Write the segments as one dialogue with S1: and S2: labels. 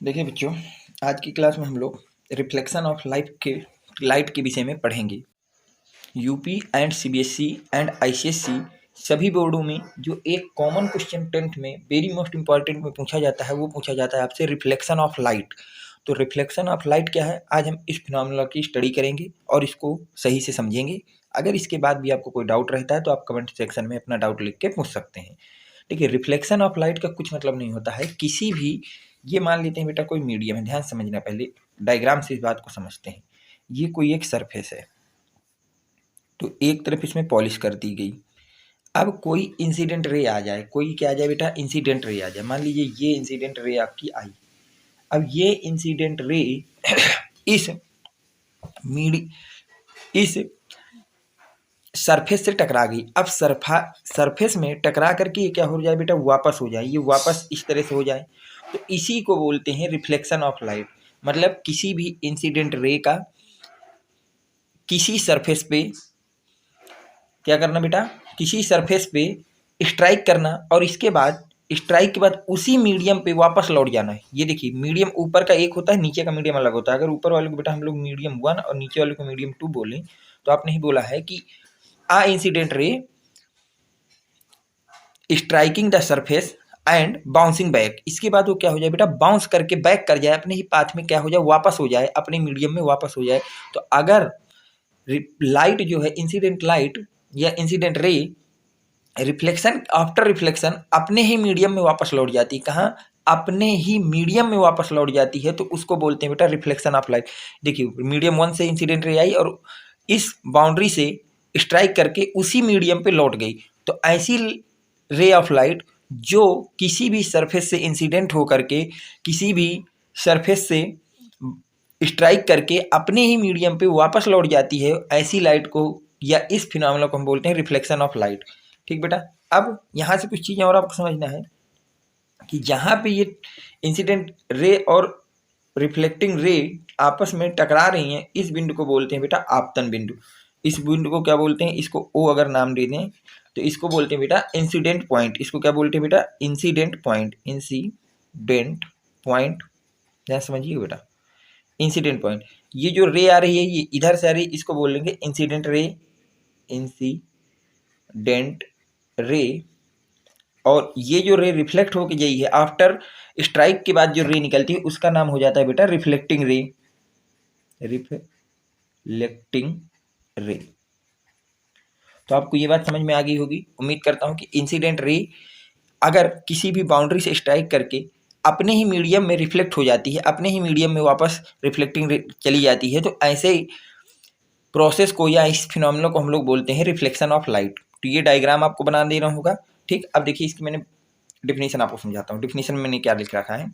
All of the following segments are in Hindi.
S1: देखिए बच्चों, आज की क्लास में हम लोग रिफ्लेक्शन ऑफ लाइट के विषय में पढ़ेंगे। UP and CBSE and ICSE सभी बोर्डों में जो एक कॉमन क्वेश्चन 10th में वेरी मोस्ट इंपॉर्टेंट में पूछा जाता है, वो पूछा जाता है आपसे रिफ्लेक्शन ऑफ लाइट। तो रिफ्लेक्शन ऑफ लाइट क्या है, आज हम इस फिनोमेना की स्टडी करेंगे और इसको सही से समझेंगे। अगर इसके बाद भी आपको कोई डाउट रहता है तो आप कमेंट सेक्शन में अपना डाउट लिख के पूछ सकते हैं। देखिए, रिफ्लेक्शन ऑफ लाइट का कुछ मतलब नहीं होता है किसी भी, ये मान लेते हैं बेटा कोई मीडियम है, ध्यान समझना, पहले डायग्राम से इस बात को समझते हैं। ये कोई एक सरफेस है, तो एक तरफ इसमें पॉलिश कर दी गई। अब कोई इंसिडेंट रे आ जाए, कोई क्या आ जाए बेटा, इंसिडेंट रे आ जाए। मान लीजिए ये इंसिडेंट रे आपकी आई। अब ये इंसिडेंट रे इस इस सरफेस से टकरा गई। अब सरफेस में टकरा करके ये क्या हो जाए बेटा, वापस हो जाए, ये वापस इस तरह से हो जाए। तो इसी को बोलते हैं रिफ्लेक्शन ऑफ लाइट। मतलब किसी भी इंसिडेंट रे का किसी सरफेस पे क्या करना बेटा, किसी सरफेस पे स्ट्राइक करना, और इसके बाद स्ट्राइक के बाद उसी मीडियम पे वापस लौट जाना है। ये देखिए, मीडियम ऊपर का एक होता है, नीचे का मीडियम अलग होता है। अगर ऊपर वाले को बेटा हम लोग मीडियम 1 और नीचे वाले को मीडियम 2 बोलें, तो आपने ही बोला है कि a incident ray striking the surface and bouncing back. इसके बाद वो क्या हो जाए बेटा, बाउंस करके बैक कर जाए, अपने ही पाथ में क्या हो जाए, वापस हो जाए, अपने मीडियम में वापस हो जाए। तो अगर लाइट जो है, इंसिडेंट लाइट या incident ray reflection after reflection अपने ही मीडियम में वापस लौट जाती है। कहाँ, अपने ही मीडियम में वापस लौट जाती है, तो उसको बोलते हैं बेटा रिफ्लेक्शन ऑफ लाइट। देखिए, मीडियम 1 से इंसिडेंट रे आई और इस बाउंड्री से स्ट्राइक करके उसी मीडियम पे लौट गई। तो ऐसी रे ऑफ लाइट जो किसी भी सरफेस से इंसिडेंट होकर के किसी भी सरफेस से स्ट्राइक करके अपने ही मीडियम पे वापस लौट जाती है, ऐसी लाइट को या इस फिनोमेना को हम बोलते हैं रिफ्लेक्शन ऑफ लाइट। ठीक बेटा, अब यहाँ से कुछ चीज़ें और आपको समझना है कि जहाँ पे ये इंसिडेंट रे और रिफ्लेक्टिंग रे आपस में टकरा रही हैं, इस बिंदु को बोलते हैं बेटा आपतन बिंदु। इस बिंदु को क्या बोलते हैं, इसको ओ अगर नाम दे दें तो इसको बोलते हैं बेटा इंसिडेंट पॉइंट। इसको क्या बोलते हैं बेटा, इंसिडेंट पॉइंट। इंसिडेंट पॉइंट, ध्यान समझिए बेटा, इंसिडेंट पॉइंट। ये जो रे आ रही है, ये इधर से आ रही है, इसको बोलेंगे इंसिडेंट रे, इंसिडेंट रे। और ये जो रे रिफ्लेक्ट होके गई है, आफ्टर स्ट्राइक के बाद जो रे निकलती है, उसका नाम हो जाता है बेटा रिफ्लेक्टिंग रे। रिफ्लेक्टिंग रे। तो आपको ये बात समझ में आ गई होगी, उम्मीद करता हूँ कि इंसिडेंट रे अगर किसी भी बाउंड्री से स्ट्राइक करके अपने ही मीडियम में रिफ्लेक्ट हो जाती है, अपने ही मीडियम में वापस रिफ्लेक्टिंग रे चली जाती है, तो ऐसे प्रोसेस को या इस फिनोमेना को हम लोग बोलते हैं रिफ्लेक्शन ऑफ लाइट। तो ये डायग्राम आपको बना देना होगा। ठीक, अब देखिए इसकी मैंने डिफिनीशन आपको समझाता हूँ। डिफिनीशन में मैंने क्या लिख रखा है,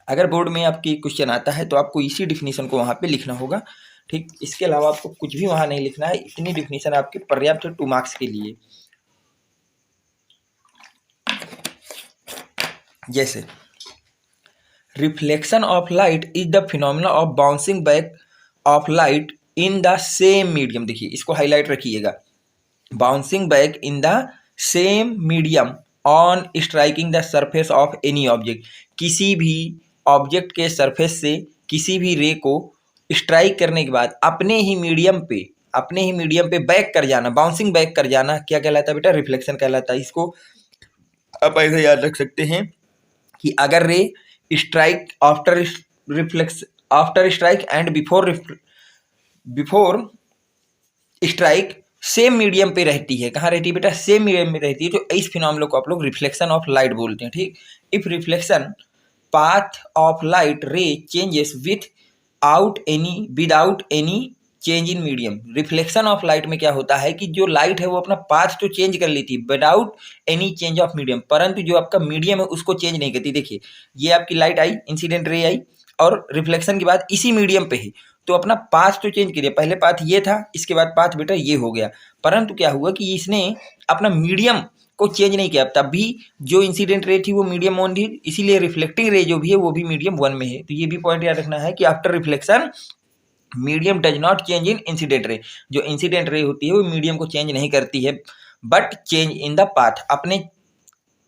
S1: अगर बोर्ड में आपकी क्वेश्चन आता है तो आपको इसी डिफिनीशन को वहाँ पे लिखना होगा। ठीक, इसके अलावा आपको कुछ भी वहाँ नहीं लिखना है। इतनी डिफिनीशन आपके पर्याप्त है 2 मार्क्स के लिए। जैसे reflection of light is the phenomena of bouncing back of light in the same medium. देखिए, इसको हाईलाइट रखिएगा, bouncing back in the same medium on striking the surface of any object. किसी भी ऑब्जेक्ट के सरफेस से किसी भी रे को स्ट्राइक करने के बाद अपने ही मीडियम पे बैक कर जाना, बाउंसिंग बैक कर जाना, क्या कहलाता है बेटा, रिफ्लेक्शन कहलाता है। इसको आप ऐसे याद रख सकते हैं कि अगर रे strike after strike and before strike same medium पे रहती है। कहाँ रहती है बेटा, सेम मीडियम में रहती है। तो इस फिनोमेना को आप लोग रिफ्लेक्शन ऑफ लाइट बोलते हैं। ठीक, if reflection path of light रे changes without any change in medium. Reflection of light में क्या होता है कि जो लाइट है वो अपना पाथ तो चेंज कर लेती है without any change of medium, परंतु जो आपका मीडियम है उसको चेंज नहीं करती। देखिए, ये आपकी लाइट आई, इंसिडेंट रे आई और रिफ्लेक्शन के बाद इसी मीडियम पे है, तो अपना पाथ तो चेंज करिए। पहले पाथ ये था, इसके बाद पाथ बेटा ये हो गया, परंतु क्या हुआ कि इसने अपना मीडियम को चेंज नहीं किया। तब भी जो इंसिडेंट रे थी वो मीडियम 1 थी, इसीलिए रिफ्लेक्टिंग रे जो भी है वो भी मीडियम 1 में है। तो ये भी पॉइंट याद रखना है कि after reflection medium does not change in incident ray. जो इंसिडेंट रे होती है वो मीडियम को चेंज नहीं करती है, but change in the path, अपने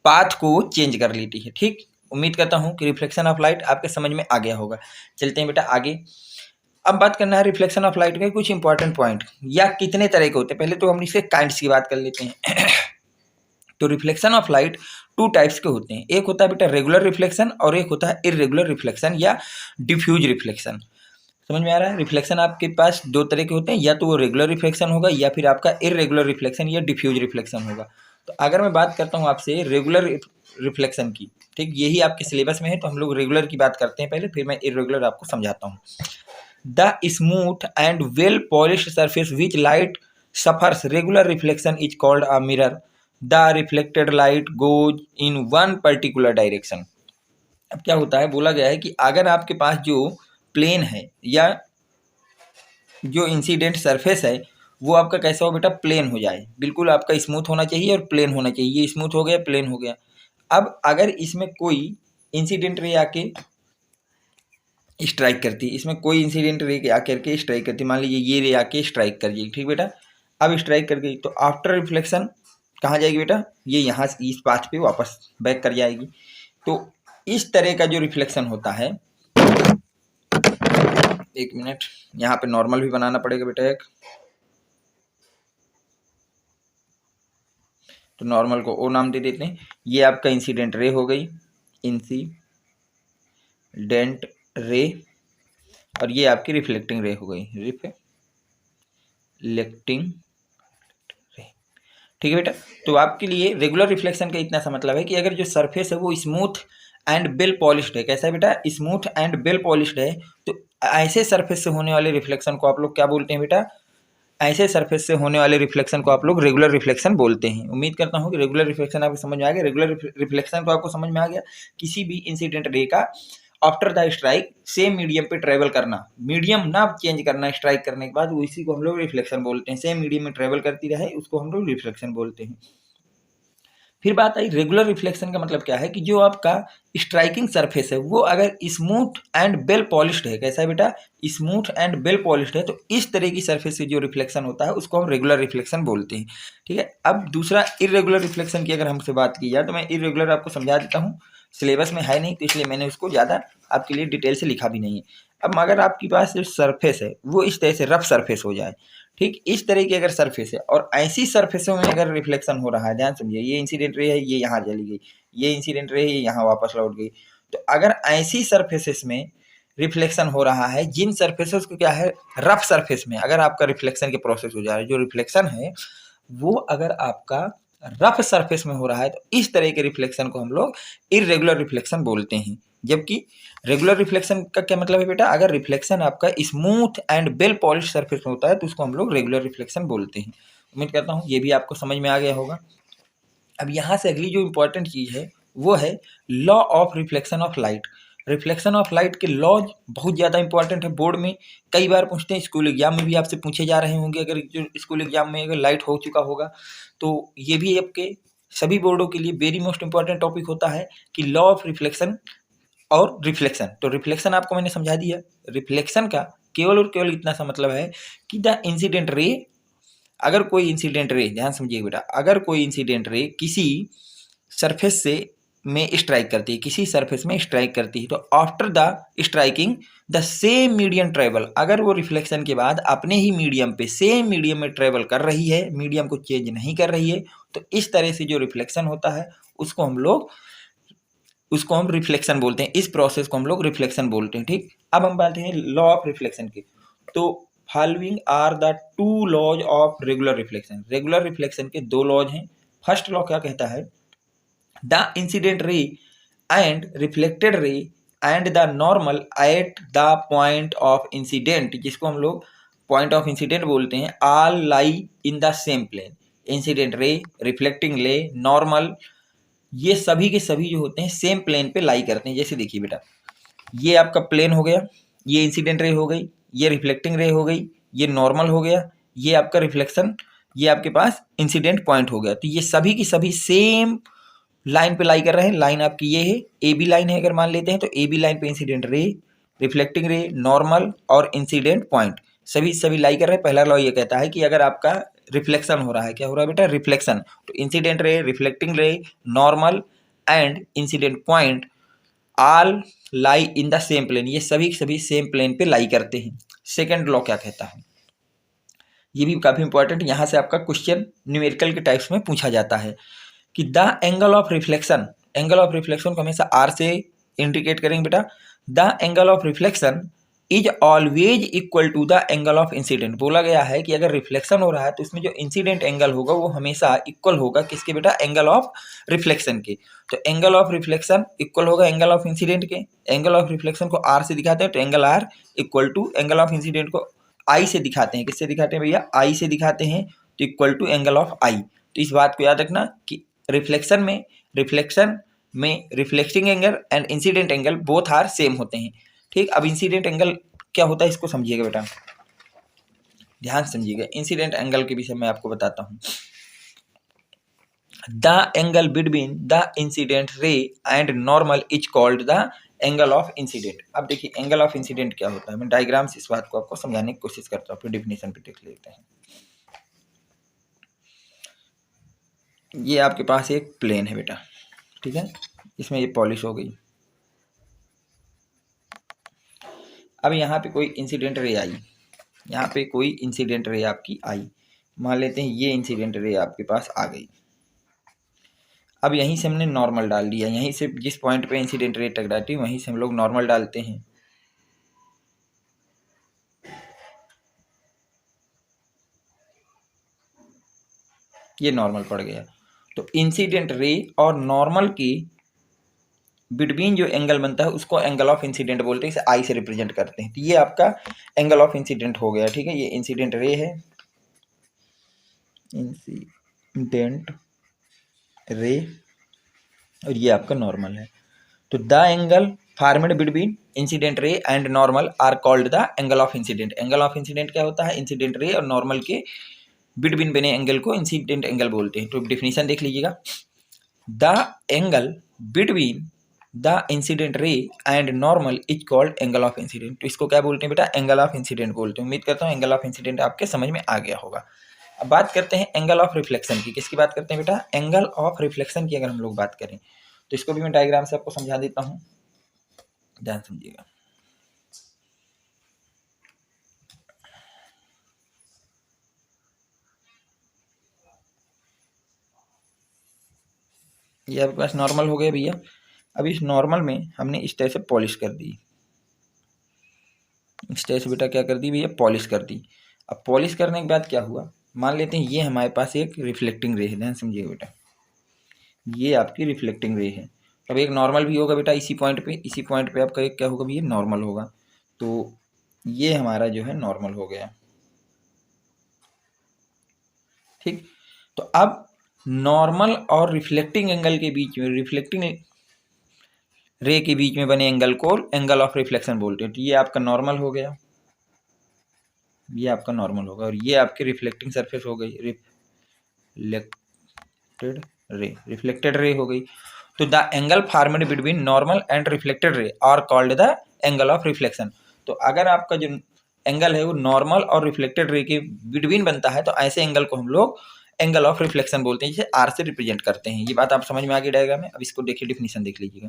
S1: पाथ को चेंज कर लेती है। ठीक, उम्मीद करता हूँ कि रिफ्लेक्शन ऑफ लाइट आपके समझ में आ गया होगा। चलते हैं बेटा आगे। अब बात करना है रिफ्लेक्शन ऑफ लाइट के कुछ इंपॉर्टेंट पॉइंट या कितने तरह के होते हैं। पहले तो हम इसके काइंड्स की बात कर लेते हैं। तो reflection of light two types के होते हैं। एक होता है बेटा रेगुलर रिफ्लेक्शन और एक होता है इर्रेगुलर रिफ्लेक्शन या डिफ्यूज रिफ्लेक्शन। समझ में आ रहा है? रिफ्लेक्शन आपके पास दो तरह के होते हैं, या तो वो रेगुलर रिफ्लेक्शन होगा या फिर आपका इर्रेगुलर रिफ्लेक्शन या डिफ्यूज रिफ्लेक्शन होगा। तो अगर मैं बात करता हूँ आपसे रेगुलर रिफ्लेक्शन की, ठीक, यही आपके सिलेबस में है, तो हम लोग रेगुलर की बात करते हैं पहले, फिर मैं इर्रेगुलर आपको समझाता हूँ। The smooth and well polished surface which light suffers regular reflection is called a mirror. The reflected light goes in one particular direction. अब क्या होता है, बोला गया है कि अगर आपके पास जो प्लेन है या जो इंसिडेंट सरफेस है वो आपका कैसा हो बेटा, प्लेन हो जाए, बिल्कुल आपका स्मूथ होना चाहिए और प्लेन होना चाहिए। ये स्मूथ हो गया, प्लेन हो गया। अब अगर इसमें कोई इंसिडेंट रे आके स्ट्राइक करती है, इसमें कोई इंसिडेंट रे आकर के स्ट्राइक करती है, मान लीजिए ये रे आके स्ट्राइक कर जाएगी, ठीक बेटा। अब स्ट्राइक कर गई तो आफ्टर रिफ्लेक्शन कहाँ जाएगी बेटा, ये यहाँ इस पाथ पे वापस बैक कर जाएगी। तो इस तरह का जो रिफ्लेक्शन होता है, एक मिनट, यहाँ पे नॉर्मल भी बनाना पड़ेगा बेटा एक, तो नॉर्मल को ओ नाम दे देते हैं। ये आपका इंसिडेंट रे हो गई, इंसिडेंट रे, और ये आपकी रिफ्लेक्टिंग रे हो गई, रिफ्लेक्टिंग रे, ठीक है बेटा। तो आपके लिए रेगुलर रिफ्लेक्शन का इतना सा मतलब है कि अगर जो सरफेस है वो स्मूथ एंड वेल पॉलिश्ड है, कैसा है बेटा, स्मूथ एंड वेल पॉलिश्ड है, तो ऐसे सरफेस से होने वाले रिफ्लेक्शन को आप लोग क्या बोलते हैं बेटा, ऐसे सरफेस से होने वाले रिफ्लेक्शन को आप लोग रेगुलर रिफ्लेक्शन बोलते हैं। उम्मीद करता हूँ कि रेगुलर रिफ्लेक्शन आपको समझ में आ गया। रेगुलर रिफ्लेक्शन को आपको समझ में आ गया, किसी भी इंसिडेंट रे का after the strike same medium पे ट्रेवल करना, मीडियम ना चेंज करना स्ट्राइक करने के बाद, इसी को हम लोग रिफ्लेक्शन बोलते हैं। सेम मीडियम में ट्रेवल करती रहे, उसको हम लोग रिफ्लेक्शन बोलते हैं। फिर बात आई रेगुलर रिफ्लेक्शन का मतलब क्या है, कि जो आपका स्ट्राइकिंग सरफेस है वो अगर स्मूथ एंड वेल पॉलिश्ड है, कैसा है बेटा, स्मूथ एंड वेल पॉलिश्ड है, तो इस तरह की सरफेस से जो रिफ्लेक्शन होता है उसको हम रेगुलर रिफ्लेक्शन बोलते हैं, ठीक है। अब दूसरा इर्रेगुलर रिफ्लेक्शन की अगर हमसे बात की जाए, तो मैं इर्रेगुलर आपको समझा देता हूँ, सिलेबस में है नहीं तो इसलिए मैंने उसको ज़्यादा आपके लिए डिटेल से लिखा भी नहीं है। अब अगर आपके पास जो सरफेस है वो इस तरह से रफ सरफेस हो जाए, ठीक, इस तरह की अगर सरफेस है और ऐसी सरफेसों में अगर रिफ्लेक्शन हो रहा है, ध्यान समझिए, ये इंसिडेंट रे है, ये यहाँ चली गई, ये इंसिडेंट रे है, ये यहाँ वापस लौट गई, तो अगर ऐसी सरफेसेस में रिफ्लेक्शन हो रहा है, जिन सरफेसेस को क्या है, रफ सरफेस में अगर आपका रिफ्लेक्शन के प्रोसेस हो जा रहा है, जो रिफ्लेक्शन है वो अगर आपका रफ सरफेस में हो रहा है, तो इस तरह के रिफ्लेक्शन को हम लोग इर्रेगुलर रिफ्लेक्शन बोलते हैं। जबकि रेगुलर रिफ्लेक्शन का क्या मतलब है बेटा, अगर रिफ्लेक्शन आपका smooth and well polish surface में होता है तो उसको हम लोग रेगुलर रिफ्लेक्शन बोलते हैं। उम्मीद करता हूँ ये भी आपको समझ में आ गया होगा। अब यहाँ से अगली जो इम्पोर्टेंट चीज़ है वो है law of reflection of light. Reflection of light के लॉज बहुत ज़्यादा इंपॉर्टेंट है, बोर्ड में कई बार पूछते हैं, स्कूल एग्जाम में भी आपसे पूछे जा रहे होंगे, अगर जो स्कूल एग्जाम में अगर लाइट हो चुका होगा तो ये भी आपके सभी बोर्डों के लिए वेरी मोस्ट इंपॉर्टेंट टॉपिक होता है कि लॉ ऑफ रिफ्लेक्शन और रिफ्लेक्शन। तो रिफ्लेक्शन आपको मैंने समझा दिया, रिफ्लेक्शन का केवल और केवल इतना सा मतलब है कि द इंसिडेंट रे, अगर कोई इंसिडेंट रे, ध्यान समझिए बेटा, अगर कोई इंसिडेंट रे किसी सरफेस से में स्ट्राइक करती है, किसी सरफेस में स्ट्राइक करती है, तो after the striking the same medium travel, अगर वो रिफ्लेक्शन के बाद अपने ही मीडियम पे सेम मीडियम में ट्रेवल कर रही है, मीडियम को चेंज नहीं कर रही है, तो इस तरह से जो रिफ्लेक्शन होता है उसको हम रिफ्लेक्शन बोलते हैं। इस प्रोसेस को हम लोग रिफ्लेक्शन बोलते हैं, ठीक। अब हम बात हैं लॉ ऑफ रिफ्लेक्शन की। तो following are the two laws of regular reflection. Regular reflection के दो लॉज हैं। फर्स्ट लॉ क्या कहता है, the incident ray and reflected ray and the normal at the point of incident, जिसको हम लोग पॉइंट ऑफ इंसिडेंट बोलते हैं, all lie in the same plane. Incident ray, reflecting ray, normal, ये सभी के सभी जो होते हैं सेम प्लेन पे लाई करते हैं। जैसे देखिए बेटा, ये आपका प्लेन हो गया, ये इंसिडेंट रे हो गई, ये रिफ्लेक्टिंग रे हो गई, ये नॉर्मल हो गया, ये आपका रिफ्लेक्शन, ये आपके पास इंसिडेंट पॉइंट हो गया। तो ये सभी की सभी सेम लाइन पे लाई कर रहे हैं। लाइन आपकी ये है, ए बी लाइन है अगर मान लेते हैं, तो ए बी लाइन पे incident ray, reflecting ray, normal और इंसिडेंट पॉइंट सभी लाई कर रहे हैं। पहला लॉ ये कहता है कि अगर आपका रिफ्लेक्शन हो रहा है, क्या हो रहा है बेटा, रिफ्लेक्शन, तो incident ray, reflecting ray, normal and incident point all lie in the same plane, ये सभी सभी सेम प्लेन पे लाई करते हैं। सेकेंड लॉ क्या कहता है, ये भी काफ़ी इंपॉर्टेंट, यहाँ से आपका क्वेश्चन न्यूमेरिकल के टाइप्स में पूछा जाता है कि the angle of reflection, angle of reflection को हमेशा आर से इंडिकेट करेंगे बेटा। The angle of reflection is always equal to the angle of incident. बोला गया है कि अगर रिफ्लेक्शन हो रहा है तो इसमें जो इंसिडेंट एंगल होगा वो हमेशा इक्वल होगा किसके बेटा, एंगल ऑफ रिफ्लेक्शन के। तो एंगल ऑफ रिफ्लेक्शन इक्वल होगा एंगल ऑफ इंसिडेंट के। एंगल ऑफ रिफ्लेक्शन को आर से दिखाते हैं तो angle R equal to angle of incident को आई से दिखाते हैं। किससे दिखाते हैं भैया, आई से दिखाते हैं, तो equal to angle of I. तो इस बात को याद रखना कि रिफ्लेक्शन में reflecting angle and incident angle both are same होते हैं। ठीक, अब इंसिडेंट एंगल क्या होता है इसको समझिएगा बेटा, ध्यान समझिएगा। इंसिडेंट एंगल के विषय में आपको बताता हूँ। The angle between the incident ray and normal is called the angle of incident. अब देखिए एंगल ऑफ इंसिडेंट क्या होता है, मैं डायग्राम से इस बात को आपको समझाने की कोशिश करता हूँ, फिर डेफिनेशन पे देख लेते हैं। ये आपके पास एक प्लेन है बेटा, ठीक है, इसमें ये पॉलिश हो गई। अब यहाँ पे कोई इंसिडेंट रे आई, यहाँ पे कोई इंसिडेंट रे आपकी आई, मान लेते हैं ये इंसिडेंट रे आपके पास आ गई। अब यहीं से हमने नॉर्मल डाल दिया, यहीं से जिस पॉइंट पे इंसिडेंट रे टकराती है वहीं से हम लोग नॉर्मल डालते हैं। ये नॉर्मल पड़ गया, तो इंसिडेंट रे और नॉर्मल की बिटवीन जो एंगल बनता है उसको एंगल ऑफ इंसिडेंट बोलते हैं, इसे आई से रिप्रेजेंट करते हैं। तो ये आपका एंगल ऑफ इंसिडेंट हो गया, ठीक है। ये इंसिडेंट रे है, इंसिडेंट रे, और ये आपका नॉर्मल है। तो the angle formed between incident ray and normal are called the angle of incident. Angle of incident क्या होता है, इंसिडेंट रे और नॉर्मल के बिटवीन बने एंगल को इंसिडेंट एंगल बोलते हैं। तो डेफिनेशन देख लीजिएगा, the angle between the incident ray and normal is called angle of incident. तो इसको क्या बोलते हैं बेटा, एंगल ऑफ इंसिडेंट बोलते हैं। उम्मीद करता हूँ एंगल ऑफ इंसिडेंट आपके समझ में आ गया होगा। अब बात करते हैं एंगल ऑफ रिफ्लेक्शन की। किसकी बात करते हैं बेटा, एंगल ऑफ रिफ्लेक्शन की अगर हम लोग बात करें तो इसको भी मैं डायग्राम से आपको समझा देता हूँ, ध्यान समझिएगा। ये आपके पास नॉर्मल हो गया भैया। अब इस नॉर्मल में हमने इस तरह से पॉलिश कर दी, इस तरह से बेटा क्या कर दी भैया, पॉलिश कर दी। अब पॉलिश करने के बाद क्या हुआ, मान लेते हैं ये हमारे पास एक रिफ्लेक्टिंग रे है, ध्यान समझिएगा बेटा, ये आपकी रिफ्लेक्टिंग रे है। अब एक नॉर्मल भी होगा बेटा इसी पॉइंट पे, इसी पॉइंट पे आपका एक क्या होगा भैया, नॉर्मल होगा। तो ये हमारा जो है नॉर्मल हो गया, ठीक। तो अब नॉर्मल और रिफ्लेक्टिंग एंगल के बीच में, रिफ्लेक्टिंग रे के बीच में बने एंगल को एंगल ऑफ रिफ्लेक्शन बोलते हैं। तो ये आपका नॉर्मल हो गया, ये आपका नॉर्मल होगा, और ये आपकी रिफ्लेक्टिंग सरफेस हो गई, रिफ्लेक्टेड रे हो गई। तो the angle formed between normal and reflected ray are called the angle of reflection. तो अगर आपका जो एंगल है वो नॉर्मल और रिफ्लेक्टेड रे के बिटवीन बनता है तो ऐसे एंगल को हम लोग एंगल ऑफ रिफ्लेक्शन बोलते हैं, जिसे आर से रिप्रेजेंट करते हैं। ये बात आप समझ में आ गई डायग्राम में। अब इसको देखिए, डिफिनीशन देख लीजिएगा,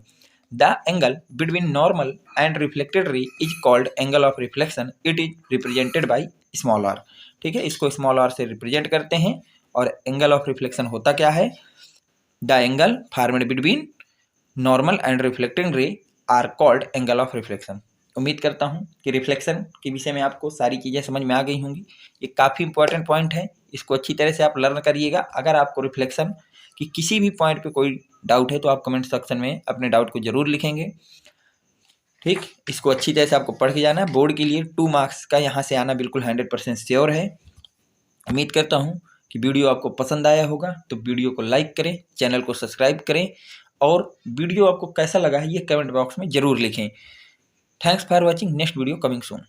S1: the angle between normal and reflected ray is called angle of reflection, it is represented by small R. ठीक है, इसको स्मॉल आर से रिप्रेजेंट करते हैं। और एंगल ऑफ रिफ्लेक्शन होता क्या है, the angle formed between normal and reflecting ray are called angle of reflection. उम्मीद करता हूँ कि रिफ्लेक्शन के विषय में आपको सारी चीज़ें समझ में आ गई होंगी। ये काफ़ी इंपॉर्टेंट पॉइंट है, इसको अच्छी तरह से आप लर्न करिएगा। अगर आपको रिफ्लेक्शन की किसी भी पॉइंट पे कोई डाउट है तो आप कमेंट सेक्शन में अपने डाउट को जरूर लिखेंगे, ठीक। इसको अच्छी तरह से आपको पढ़ के जाना है। बोर्ड के लिए 2 मार्क्स का यहाँ से आना बिल्कुल 100% श्योर है। उम्मीद करता हूँ कि वीडियो आपको पसंद आया होगा, तो वीडियो को लाइक करें, चैनल को सब्सक्राइब करें, और वीडियो आपको कैसा लगा है ये कमेंट बॉक्स में ज़रूर लिखें। Thanks for watching, next video coming soon.